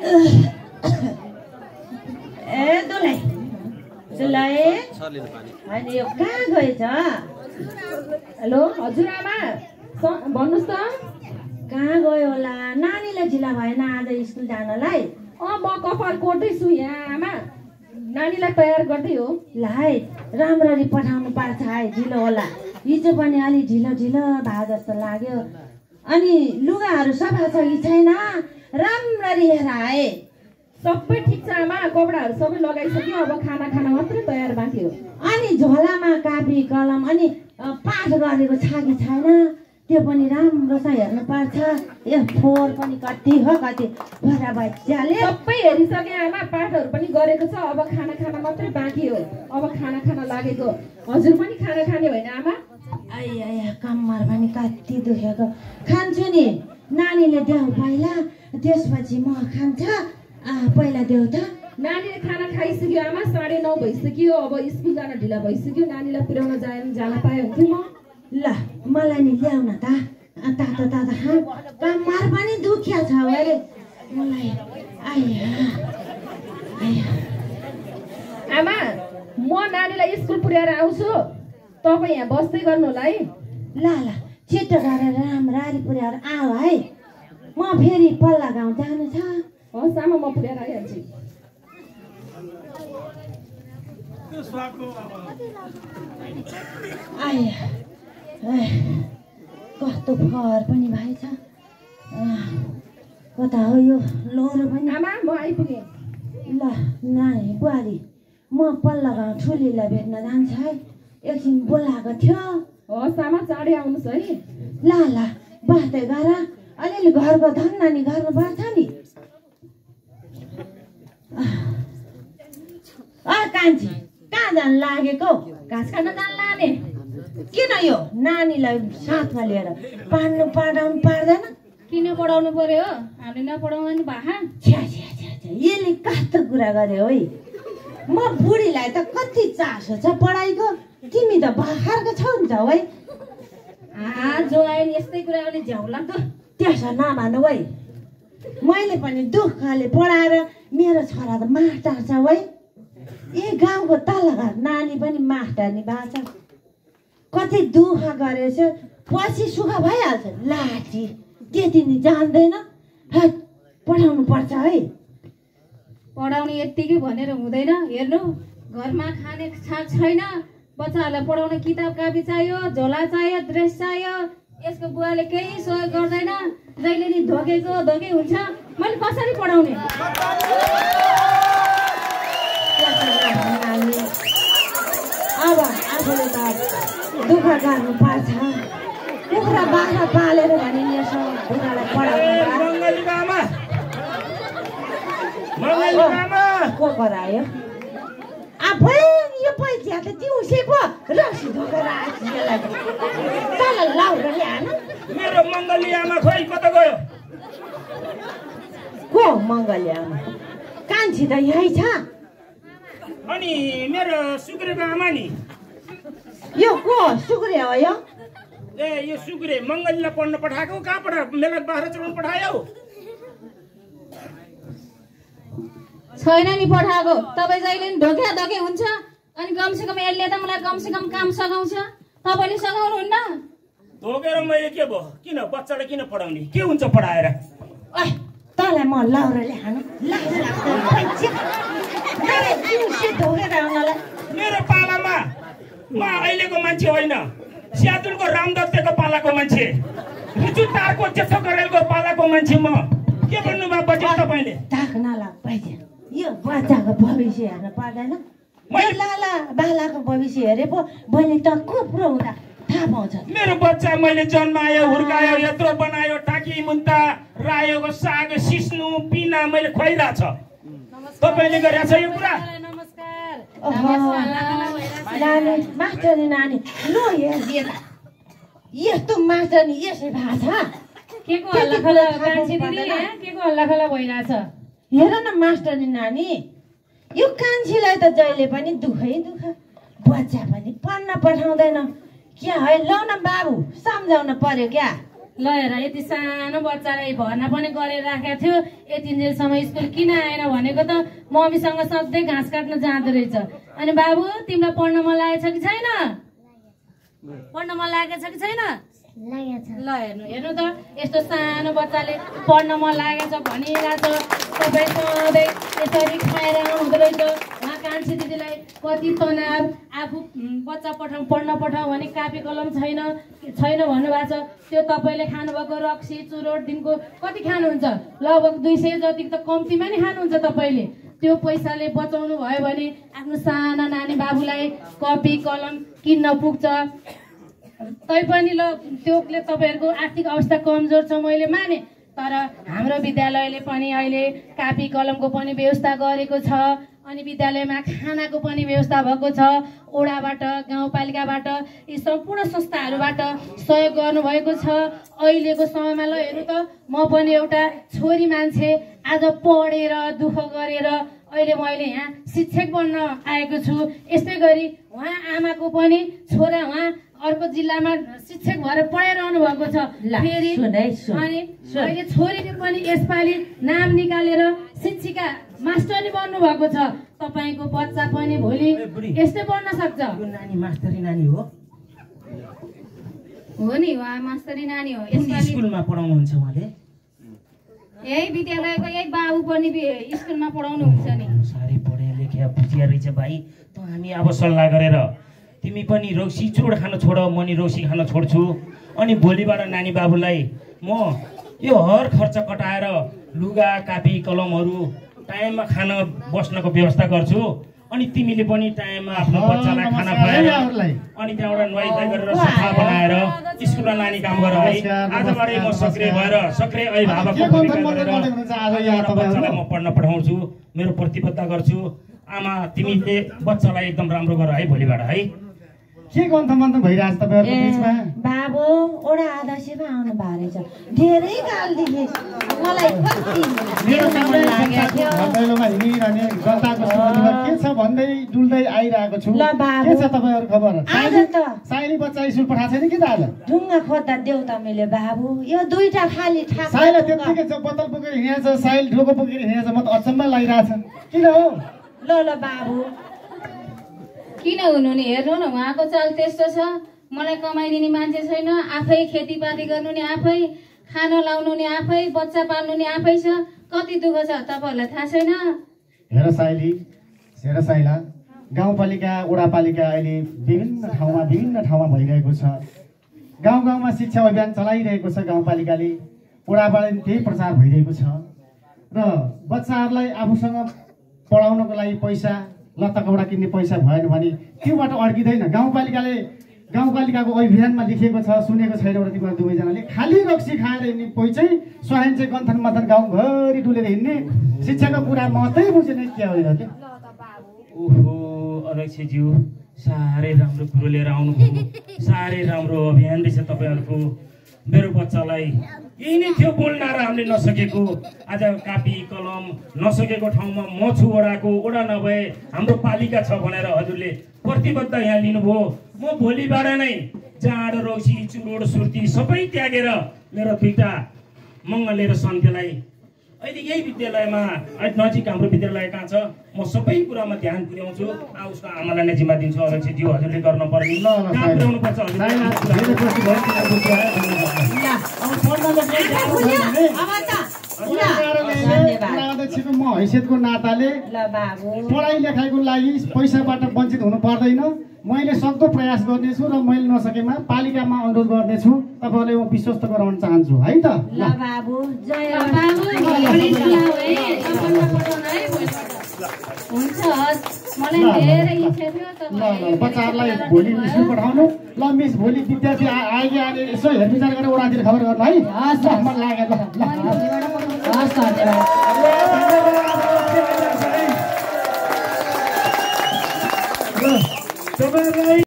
ए दुलै दुलै होइन यो कहाँ गएछ? हेलो हजुर आमा भन्नुहोस् त। कहाँ गयो होला? नानीलाई ढिला भएन आज स्कुल जानलाई? म कपाल कोर्दैछु यहाँ आमा, नानीलाई तयार गर्दै हो। लाई राम्ररी पठाउनु पर्छ है, ढिलो होला। हिजो पनि अलि ढिलो ढिलो भए जस्तो लाग्यो। अनि लुगाहरू सफा छ कि छैन? राम्ररी हेर है। सबै ठिक छ आमा, कपडाहरू सबै लगाइसक्यो, अब खाना खान मात्रै तयार बाँकी हो। अनि झोलामा कापी कलम अनि पाठ गरेको छ कि छैन त्यो पनि राम्रोसँग हेर्नु पर्छ। ए फोहोर पनि कति हो कति भरा बच्चाले सबै हेरिसके आमा, पाठहरू पनि गरेको छ, अब खाना खान मात्रै बाँकी हो। अब खाना खान लागेको। हजुर पनि खाना खाने होइन आमा? आया कम्मर पनि कति दुखेको। खान्छु नि, नानीले देऊ पहिला, त्यसपछि म खान्छ। पहिला देऊ त। नानीले खाना खाइसक्यो आमा, 9:30 भइसक्यो, अब स्कुल जान ढिला भइसक्यो। नानीलाई पुर्याउन जान पाए हुन्थ्यो म। ल मलाई नि ल्याउ न त, तातो तातो खा। कम्मर पनि दुख्या छ अरे मलाई। आया आमा म नानीलाई स्कुल पुर्याएर आउँछु, तपाईँ यहाँ बस्दै गर्नु होला है। ल ल छिटो गरेर राम्ररी पुर्याएर आऊ है। म फेरि पल्ला गाउँ जानु छ। हस् आमा, म पुर्याएर आइहाल्छु। आया कस्तो फर पनि भएछ। कता हो यो लौरो पनि? आमा म आइपुगेँ। ल नानी बुहारी, म पल्ला गाउँ ठुलीलाई भेट्न जान्छ है। एकछिन बोलाएको थियो। हस् आमा, चाँडै आउनुहोस् है। ल ल बस्दै गर, अलिअलि घरको धन्दा नि गर्नुपर्छ नि। कान्छी कहाँ जान लागेको? घाँस खान जान लाने। किन यो नानीलाई साथमा लिएर पढाउनु पर्दैन? किन पढाउनु पर्यो? हामीले नपढाउनु नि बाहा। छ्या छ्या छ्या छ्या, यसले कस्तो कुरा गर्यो है। म बुढीलाई त कति चासो छ पढाइको, तिमी त बाखरको छौ नि त है। जो आयो नि यस्तै कुरा गर्ने झ्याउ लाग्दो। त्यसो नमान्नु है। मैले पनि दुःखले पढाएर मेरो छोरा त मास्टर छ है। ए गाउँको तल घर नानी पनि मास्टरनी भएको छ। कति दुःख गरेछ, पछि सुख भइहाल्छ। लाठी त्यति नि जान्दैन, पढाउनु पर्छ है। पढाउने यत्तिकै भनेर हुँदैन। हेर्नु, घरमा खाने छाक छैन, बच्चाहरूलाई पढाउने किताब कापी चाहियो, झोला चाहियो, ड्रेस चाहियो। यसको बुवाले केही सहयोग गर्दैन, जहिले नि धोकै हुन्छ। मैले कसरी पढाउने? अब आफूले त दुःख गर्नु पर्छ। कुखुरा बाख्रा पालेर भने यसो बुढालाई पढाउनु। को करायो? आफै यो पैसा त दिउँसे पो रसी धोकेर आएछ यसलाई। तल लाउर ल्याएन। मेरो मङ्गली आमा खोइ कता गयो? को मङ्गली आमा? कान्छी त यही छ। अनि मेरो सुक्रेको आमा नि? यो को सुक्रे हो यो? ए यो सुक्रे मङ्गलीलाई पढ्न पठाएको। कहाँ पठायो? मेला बाख्रा चलाउनु पठायो? छैन नि पठाएको। तपाईँ जहिले नि धोके हुन्छ। अनि कमसेकम यसले त मलाई कमसेकम काम सघाउँछ, तपाईँले सघाउनुहुन्न। धोकेर मैले के भयो? किन बच्चालाई किन पढाउने? के हुन्छ पढाएर? तँलाई म लाउर ल्याउनु मेरो पालामा म अहिलेको मान्छे होइन, स्यादुलको रामदत्तको पालाको मान्छे, रुचु तारको जेठो करेलको पालाको मान्छे म। के भन्नुभयो बजे तपाईँले? यो बच्चाको भविष्य हेर्न पर्दैन? मैले लाला बालाको भविष्य हेरे पो मैले त कुप्रो हुँदा थाहा पाउँछ। मेरो बच्चा मैले जन्मायो, हुर्कायो, यत्रो बनायो, टाकी मुन्टा रायोको साग सिस्नु पिना मैले खुवाइरहेको छ। तपाईँले गरेको छ यो कुरा? नानी मास्टरनी नानी लो हेर यस्तो मास्टरनी यसै भएको छ। के को हल्ला खल्ला कान्छी दिदी? के को हल्ला खल्ला भइरहेछ? हेर न मास्टरनी नानी, यो कान्छीलाई त जहिले पनि दुःखै दुःख, बच्चा पनि पढ्न पठाउँदैन। क्या है? लौ न बाबु, सम्झाउन पर्यो क्या। ल हेर यति सानो बच्चालाई भर्ना पनि गरेर राखेको थियो यति जेलसम्म स्कुल किन आएन भनेको त मम्मीसँग सधैँ घाँस काट्न जाँदो रहेछ। अनि बाबु तिमीलाई पढ्न मन लागेको छ कि छैन? पढ्न मन लागेको छ कि छैन? ल हेर्नु त यस्तो सानो बच्चाले पढ्न मन लागेको छ भनिरहेको छ। तपाईँ सधैँ यसरी खाएर आउनुहुँदो रहेछ। उहाँ कान्छी दिदीलाई कति तनाव, आफू बच्चा पढ्न पठाउँ भने कापी कलम छैन भन्नुभएको छ। त्यो तपाईँले खानुभएको रक्सी चुरोट दिनको कति खानुहुन्छ? लगभग 200 जति त कम्तीमा नि खानुहुन्छ तपाईँले। त्यो पैसाले बचाउनु भयो भने आफ्नो साना नानी बाबुलाई कपी कलम किन्न पुग्छ। तैपनि ल त्योले तपाईँहरूको आर्थिक अवस्था कमजोर छ मैले माने, तर हाम्रो विद्यालयले पनि अहिले कापी कलमको पनि व्यवस्था गरेको छ। अनि विद्यालयमा खानाको पनि व्यवस्था भएको छ। ओडाबाट गाउँपालिकाबाट यी सम्पूर्ण संस्थाहरूबाट सहयोग गर्नुभएको छ। अहिलेको समयमा ल हेर्नु त म पनि एउटा छोरी मान्छे आज पढेर दुःख गरेर अहिले मैले यहाँ शिक्षक बन्न आएको छु। यस्तै गरी उहाँ आमाको पनि छोरा उहाँ अर्को जिल्लामा शिक्षक भएर पढाइरहनु भएको छ। फेरि अनि अहिले छोरीले पनि यसपालि नाम निकालेर शिक्षिका मास्टरी बन्नु भएको छ। तपाईँको बच्चा पनि भोलि यस्तै बन्न सक्छ। नानी मास्टरी नानी हो नि, उहाँ मास्टरी नानी हो। स्कुलमा पढाउनुहुन्छ उहाँले? यही विद्यालयको यही बाबु पनि स्कुलमा पढाउनुहुन्छ नि। साह्रै पढे लेखे बुझिया रहेछ भाइ। त हामी अब सल्लाह गरेर तिमी पनि रौसी चुरोट खान छोड, म नि रौसी खान छोड्छु। अनि भोलिबाट नानी बाबुलाई म यो हर खर्च कटाएर लुगा कापी कलमहरू टाइममा खान बस्नको व्यवस्था गर्छु। अनि तिमीले पनि टाइममा आफ्नो बच्चालाई खाना खुवाएर अनि त्यहाँबाट नुहाइ गरेर सफा बनाएर स्कुलमा लाने काम गर है। आजबाटै म सक्रिय भएर सक्रिय अभिभावकको भूमिका गरेर बच्चालाई म पढ्न पठाउँछु, मेरो प्रतिबद्धता गर्छु। आमा तिमीले बच्चालाई एकदम राम्रो गर है भोलिबाट है। के गन्थमन्थ भइरहेछ तपाईँहरूको बिचमा? बाबु ओडा अध्यक्षमा आउनु भएको रहेछ। धेरै कालदेखि मलाई कति दैलोमा हिँडिरहने जनताको सुविधा के छ भन्दै डुल्दै आइरहेको छु। ल बाबु के छ तपाईँहरू खबर? आज त साइली बच्चा स्कुल पठाएको छैन कि त आज? ढुङ्गा खोज्दा देऊ त मैले बाबु यो दुईटा खाली ठाक साइला त्यत्तिकै छ, बोतल बोकेर हिँडेछ, साइल ढोको बोकेर हिँडेछ। म त अचम्म लागिरहेछ। किन हो? ल बाबु किन हुनु नि, हेर्नु न उहाँको चाल त्यस्तो छ। मलाई कमाइदिने मान्छे छैन, आफै खेतीपाती गर्नु नि आफै, खाना लाउनु नि आफै, बच्चा पाल्नु नि आफै छ। कति दुःख छ तपाईँहरूलाई थाहा छैन? हेर साइला, गाउँपालिका वडापालिका अहिले विभिन्न ठाउँमा भइरहेको छ। गाउँ गाउँमा शिक्षा अभियान चलाइरहेको छ गाउँपालिकाले, वडाबाट त्यही प्रचार भइरहेको छ। र बच्चाहरूलाई आफूसँग पढाउनको लागि पैसा लत्ता कपडा किन्ने पैसा भएन भने त्योबाट अड्किँदैन। गाउँपालिकाको अभियानमा लेखिएको छ, सुनेको छैन एउटा तिमीहरू दुवैजनाले। खाली रक्सी खाएर हिँड्ने कोही चाहिँ स्वाइन चाहिँ गन्थन मथन गाउँभरि डुलेर हिँड्ने, शिक्षाको कुरा मात्रै बुझेन के हो त्यो? ओहो अध्यक्षज्यू साह्रै राम्रो कुरो लिएर आउनुभयो, साह्रै राम्रो अभियान रहेछ तपाईँहरूको। मेरो बच्चालाई यही नै थियो बोल्न र हामीले नसकेको। आज कापी कलम नसकेको ठाउँमा म छु, ओडा नभए हाम्रो पालिका छ भनेर हजुरले प्रतिबद्ध यहाँ लिनुभयो। म भोलिबाट नै जाँड रौसी चुरोड सुर्ती सबै त्यागेर मेरो दुईटा मङ्गले र सन्ध्यलाई अहिले यही विद्यालयमा नजिक हाम्रो विद्यालय कहाँ छ म सबै कुरामा ध्यान पुर्याउँछु। उसको आमालाई नै जिम्मा दिन्छु अध्यक्षज्यू, हजुरले गर्नुपर्ने काम पुर्याउनु पर्छ। अध्यक्षको म हैसियतको नाताले पढाइ लेखाइको लागि पैसाबाट वञ्चित हुनु पर्दैन। मैले सक्दो प्रयास गर्नेछु र मैले नसकेमा पालिकामा अनुरोध गर्नेछु। तपाईँहरूले म विश्वस्त गराउन चाहन्छु है त। ल बाबु जय हुन्छ। मलाई धेरै इच्छा थियो बच्चाहरूलाई भोलि स्कुल पठाउनु। ल मिस भोलि विद्यार्थी आएकी यसो हेरविचार गरेर ओडातिर खबर गर्नु है।